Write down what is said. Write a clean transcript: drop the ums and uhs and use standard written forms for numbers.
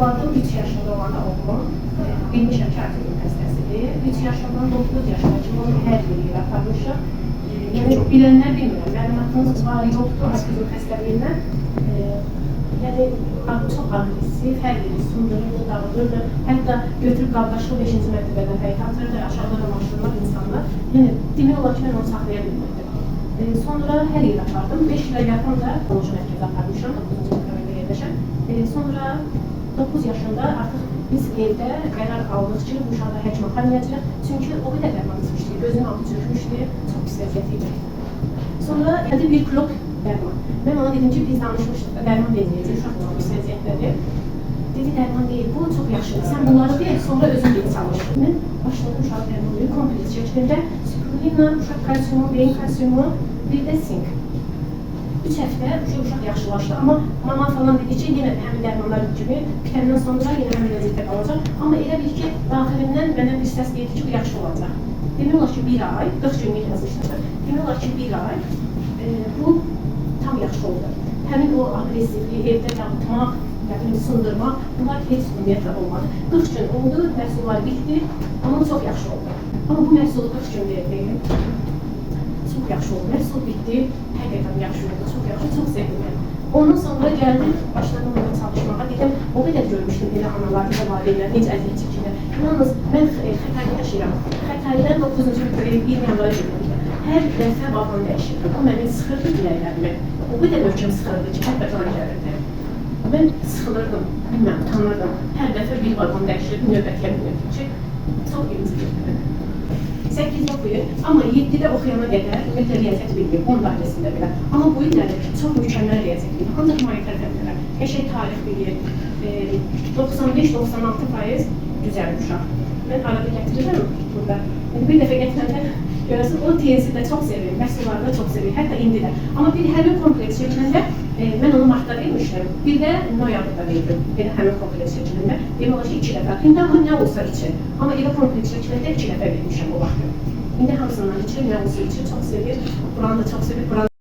övladım 3 yaşında olanda oğlum, bilmişəm ki, artıq xəstəsidir. 3 yaşından 9 yaşına kimi onu hər yeri aparmışam. Yəni, bilənlər bilmirəm, məlumatınız var, yoxdur, askizm xəstəliyindən. Yəni, çox agresiv, hər yeri sundururdu, dağıdırdı. Hətta götürüb qardaşlı 5-ci mərtəbədən həyat atırdı, aşağıda maşınlar, insanlar. Yəni, demək olar ki, mən onu saxlaya bilmirdim. Sonra hər yer apardım. 5 ilə yaxın da qonşu mərkəzə aparmışam, 9-cu mərtəbədə yerləşəm. Sonra 9 yaşında artıq biz evdə qərar aldıq ki, bu uşaqda həkimə aparmayacaq. Çünki o qədər dərman içmişdi, gözünün altı çökmüşdü, çox pis vəziyyət idi. Sonra əldə bir klok dərman. Mən ona dedim ki, biz danışmışdıq, dərman verməyəcək, uşaq çox pis vəziyyətdədir. Dedi, dərman deyil, bu çox yaxşıdır, sən bunları ver, sonra özün geri çalış. Mən başladım uşaq dərman verir, kompleks şəklində spirulina, uşaq kalsiyumu, beyin kalsiyumu, bir də sink. 3 həftə uşaq yaxşılaşdı, amma mama falan dedi ki, yenə də həmin dərmanlar kimi bitəndən sonra yenə həmin vəziyyətdə qalacaq. Amma elə bil ki, daxilindən mənə bir səs deyildi ki, bu yaxşı olacaq. Demək olar ki, 1 ay, 40 günlük yazmışlar. Demək olar ki, 1 ay bu tam yaxşı oldu. Həmin o agresivliyi, evdə dağıtmaq, sındırmaq, bunlar heç ümumiyyətlə olmadı. 40 gün oldu, məhsullar bitdi, amma çox yaxşı oldu. Amma bu məhsulu 40 gün verdi. Çox yaxşı oldu, məhsul bitdi, həqiqətən yaxşı oldu, çox yaxşı, çox sevindim. Ondan sonra gəldim, başladım orada çalışmağa, dedim, o qədər görmüşdüm elə analarını da valideynlər, necə əziyyət çəkirlər. Yalnız mən Xətayda yaşayıram. Xətayda 9-cu 1 yanlara gedirdim. Hər dəfə balon dəyişirdi. O məni sıxırdı biləklərimi. O qədər möhkəm sıxırdı ki, hətta can gəlirdi. Mən sıxılırdım, bilməm, utanırdım. Hər dəfə bir balon dəyişirdim, növbətiyə bilmirdim ki, çox inciyirdim. 8-də oxuyur, amma 7-də oxuyana qədər ümumiyyətlə riyaziyyat bilmir, 10 dairəsində belə. Amma bu illəri çox mükəmməl riyaziyyat bilir, ancaq humanitar fənlərə, qəşəng tarix bilir, 95-96% düzəlir uşaq. Mən arada gətirirəm burada. Bir dəfə gətirəndə görəsin, o tiyesi də çox sevir, məhsullarını da çox sevir, hətta indi də. Amma bir həmin kompleks şəkilində, mən onu martda vermişdim, bir də noyabrda verdim, həmin kompleks şəkilində. Demək olar ki, 2 dəfə. İndi amma nə olsa içir. Amma elə kompleks şəkilində 2 dəfə vermişəm o vaxtı. İndi hamısından içir, nə olsa içir, çox sevir, buranı da çox sevir.